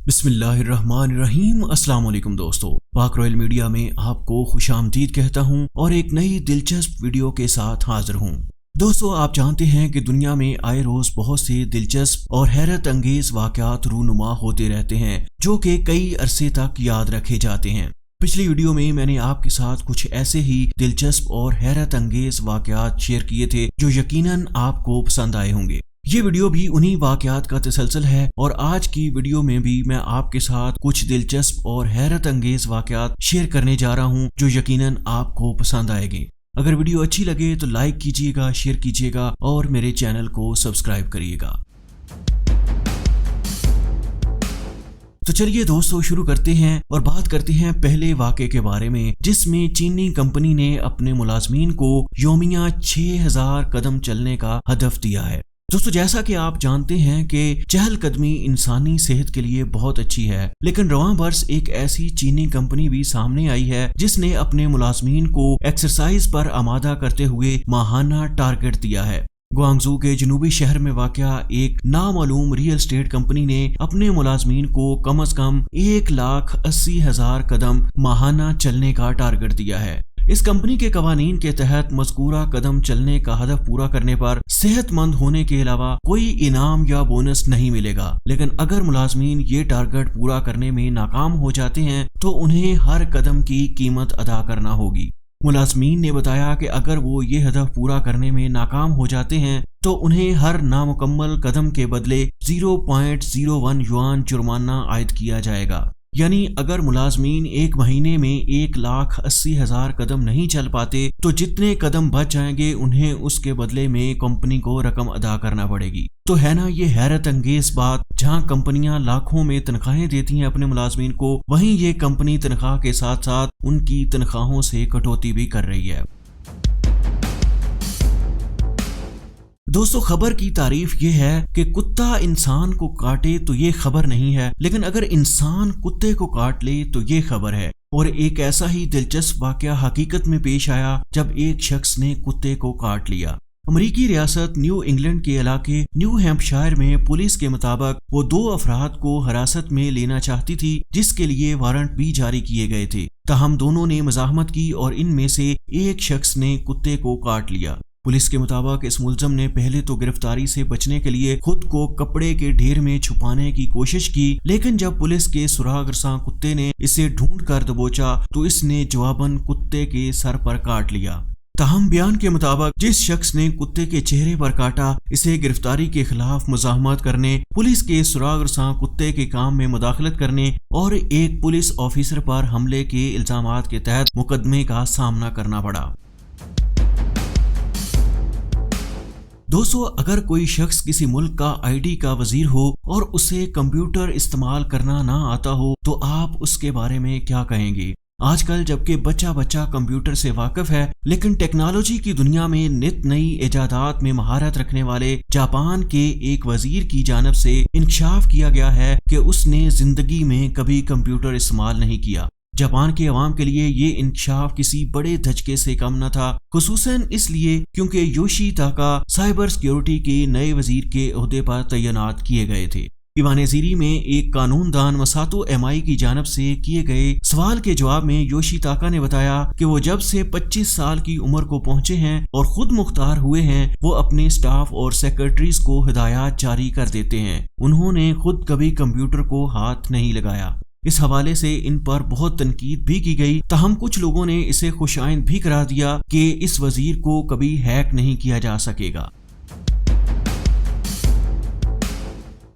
बिस्मिल्लाहिर्रहमानिर्रहीम। अस्सलाम वालेकुम दोस्तों, पाक रॉयल मीडिया में आपको खुशामदीद कहता हूं और एक नई दिलचस्प वीडियो के साथ हाजिर हूं। दोस्तों, आप जानते हैं कि दुनिया में आए रोज बहुत से दिलचस्प और हैरत अंगेज वाकयात रूनुमा होते रहते हैं जो कि कई अरसे तक याद रखे जाते हैं। पिछली वीडियो में मैंने आपके साथ कुछ ऐसे ही दिलचस्प और हैरत अंगेज वाकयात शेयर किए थे जो यकीनन आपको पसंद आए होंगे। ये वीडियो भी उन्हीं वाकयात का तसलसल है और आज की वीडियो में भी मैं आपके साथ कुछ दिलचस्प और हैरत अंगेज वाकयात शेयर करने जा रहा हूं जो यकीनन आपको पसंद आएंगे। अगर वीडियो अच्छी लगे तो लाइक कीजिएगा, शेयर कीजिएगा और मेरे चैनल को सब्सक्राइब करिएगा। तो चलिए दोस्तों, शुरू करते हैं और बात करते हैं पहले वाक़े के बारे में जिसमें चीनी कंपनी ने अपने मुलाजमीन को यौमिया 6000 कदम चलने का हदफ दिया है। दोस्तों, जैसा कि आप जानते हैं कि चहलकदमी इंसानी सेहत के लिए बहुत अच्छी है, लेकिन रवां बरस एक ऐसी चीनी कंपनी भी सामने आई है जिसने अपने मुलाजमीन को एक्सरसाइज पर आमादा करते हुए माहाना टारगेट दिया है। ग्वांगझू के जनूबी शहर में वाक़या एक नामालूम रियल एस्टेट कंपनी ने अपने मुलाजमीन को कम अज कम 1,80,000 कदम माहाना चलने का टारगेट दिया है। इस कंपनी के कवानीन के तहत मज़कूरा कदम चलने का हदफ पूरा करने पर सेहतमंद होने के अलावा कोई इनाम या बोनस नहीं मिलेगा, लेकिन अगर मुलाजमीन ये टारगेट पूरा करने में नाकाम हो जाते हैं तो उन्हें हर कदम की कीमत अदा करना होगी। मुलाजमीन ने बताया कि अगर वो ये हदफ पूरा करने में नाकाम हो जाते हैं तो उन्हें हर नामुकम्मल कदम के बदले 0.01 युआन जुर्माना आयद किया जाएगा। यानी अगर मुलाजमीन एक महीने में 1,80,000 कदम नहीं चल पाते तो जितने कदम बच जाएंगे उन्हें उसके बदले में कंपनी को रकम अदा करना पड़ेगी। तो है ना ये हैरत अंगेज बात, जहां कंपनियां लाखों में तनख्वाहें देती हैं अपने मुलाजमीन को, वहीं ये कंपनी तनख्वाह के साथ साथ उनकी तनख्वाहों से कटौती भी कर रही है। दोस्तों, खबर की तारीफ ये है कि कुत्ता इंसान को काटे तो ये खबर नहीं है, लेकिन अगर इंसान कुत्ते को काट ले तो ये खबर है। और एक ऐसा ही दिलचस्प वाकया हकीकत में पेश आया जब एक शख्स ने कुत्ते को काट लिया। अमरीकी रियासत न्यू इंग्लैंड के इलाके न्यू हैम्पशायर में पुलिस के मुताबिक वो 2 अफराद को हिरासत में लेना चाहती थी जिसके लिए वारंट भी जारी किए गए थे। ताहम दोनों ने मज़ाहमत की और इनमें से एक शख्स ने कुत्ते को काट लिया। पुलिस के मुताबिक इस मुलजम ने पहले तो गिरफ्तारी से बचने के लिए खुद को कपड़े के ढेर में छुपाने की कोशिश की, लेकिन जब पुलिस के सुरागरसां कुत्ते ने इसे ढूंढ कर दबोचा तो इसने जवाबन कुत्ते के सर पर काट लिया। ताहम बयान के मुताबिक जिस शख्स ने कुत्ते के चेहरे पर काटा, इसे गिरफ्तारी के खिलाफ मुजाहमत करने, पुलिस के सुरागरसां कुत्ते के काम में मुदाखलत करने और एक पुलिस ऑफिसर पर हमले के इल्जामात के तहत मुकदमे का सामना करना पड़ा। दोस्तों, अगर कोई शख्स किसी मुल्क का आईडी का वजीर हो और उसे कंप्यूटर इस्तेमाल करना ना आता हो तो आप उसके बारे में क्या कहेंगे? आजकल जबकि बच्चा बच्चा कंप्यूटर से वाकिफ है, लेकिन टेक्नोलॉजी की दुनिया में नित नई इजादात में महारत रखने वाले जापान के एक वजीर की जानिब से इंकशाफ किया गया है कि उसने जिंदगी में कभी कंप्यूटर इस्तेमाल नहीं किया। जापान के अवाम के लिए ये इंकशाफ किसी बड़े धचके से कम न था, खुसूसन इसलिए क्योंकि योशिताका साइबर सिक्योरिटी के नए वजीर के ओहदे पर तैनात किए गए थे। ईवान-ए-ज़ीरी में एक कानूनदान मसातो एमआई की जानिब से किए गए सवाल के जवाब में योशिताका ने बताया कि वो जब से 25 साल की उम्र को पहुंचे हैं और खुद मुख्तार हुए हैं, वो अपने स्टाफ और सेक्रेटरीज को हिदायत जारी कर देते हैं। उन्होंने खुद कभी कंप्यूटर को हाथ नहीं लगाया। इस हवाले से इन पर बहुत तनकीद भी की गई, ताहम कुछ लोगों ने इसे खुशाइंद भी करार दिया कि इस वजीर को कभी हैक नहीं किया जा सकेगा।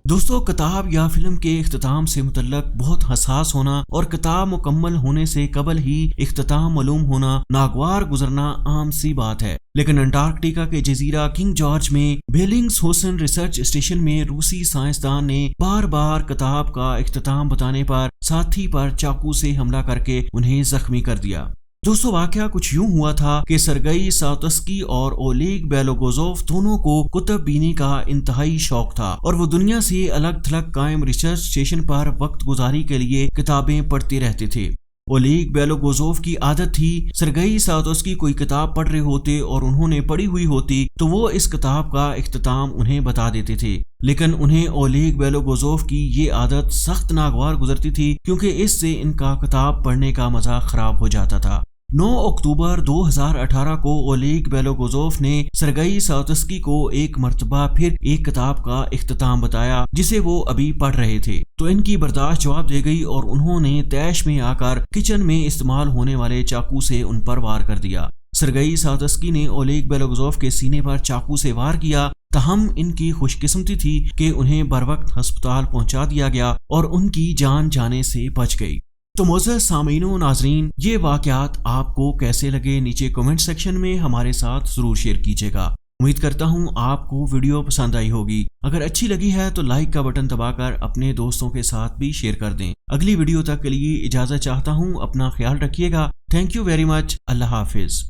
दोस्तों, किताब या फिल्म के इख्तिताम से मुतल्लक बहुत हसास होना और किताब मुकम्मल होने से कबल ही इख्तिताम मालूम होना नागवार गुजरना आम सी बात है, लेकिन अंटार्कटिका के जजीरा किंग जॉर्ज में बेलिंग्सहोसन रिसर्च स्टेशन में रूसी साइंसदान ने बार बार किताब का इख्तिताम बताने पर साथी पर चाकू से हमला करके उन्हें जख्मी कर दिया। दोस्तों, वाकया कुछ यूं हुआ था कि सरगई सातस्की और ओलेग बेलोगोजोव दोनों को कुतुब बीनी का इंतहाई शौक था और वो दुनिया से अलग थलग कायम रिसर्च स्टेशन पर वक्त गुजारी के लिए किताबें पढ़ते रहते थे। ओलेग बेलोगोजोव की आदत थी, सरगेई सातोस्की कोई किताब पढ़ रहे होते और उन्होंने पढ़ी हुई होती तो वो इस किताब का इख्तिताम उन्हें बता देते थे, लेकिन उन्हें ओलेग बेलोगोजोव की ये आदत सख्त नागवार गुजरती थी क्योंकि इससे इनका किताब पढ़ने का मजा खराब हो जाता था। 9 अक्टूबर 2018 को ओलेग बेलोगोजोव ने सरगेई सातोस्की को एक मर्तबा फिर एक किताब का इख्तिताम बताया जिसे वो अभी पढ़ रहे थे, तो इनकी बर्दाश्त जवाब दे गई और उन्होंने तैश में आकर किचन में इस्तेमाल होने वाले चाकू से उन पर वार कर दिया। सरगेई सातोस्की ने ओलेग बेलोगोजोव के सीने पर चाकू से वार किया, तहम इनकी खुशकिस्मती थी कि उन्हें बरवक्त अस्पताल पहुंचा दिया गया और उनकी जान जाने से बच गई। तो मोअज़्ज़ज़ सामीन व नाज़रीन, ये वाक़यात आपको कैसे लगे नीचे कमेंट सेक्शन में हमारे साथ ज़रूर शेयर कीजिएगा। उम्मीद करता हूँ आपको वीडियो पसंद आई होगी। अगर अच्छी लगी है तो लाइक का बटन दबाकर अपने दोस्तों के साथ भी शेयर कर दें। अगली वीडियो तक के लिए इजाज़त चाहता हूँ। अपना ख्याल रखिएगा। Thank you very much. अल्लाह हाफिज़।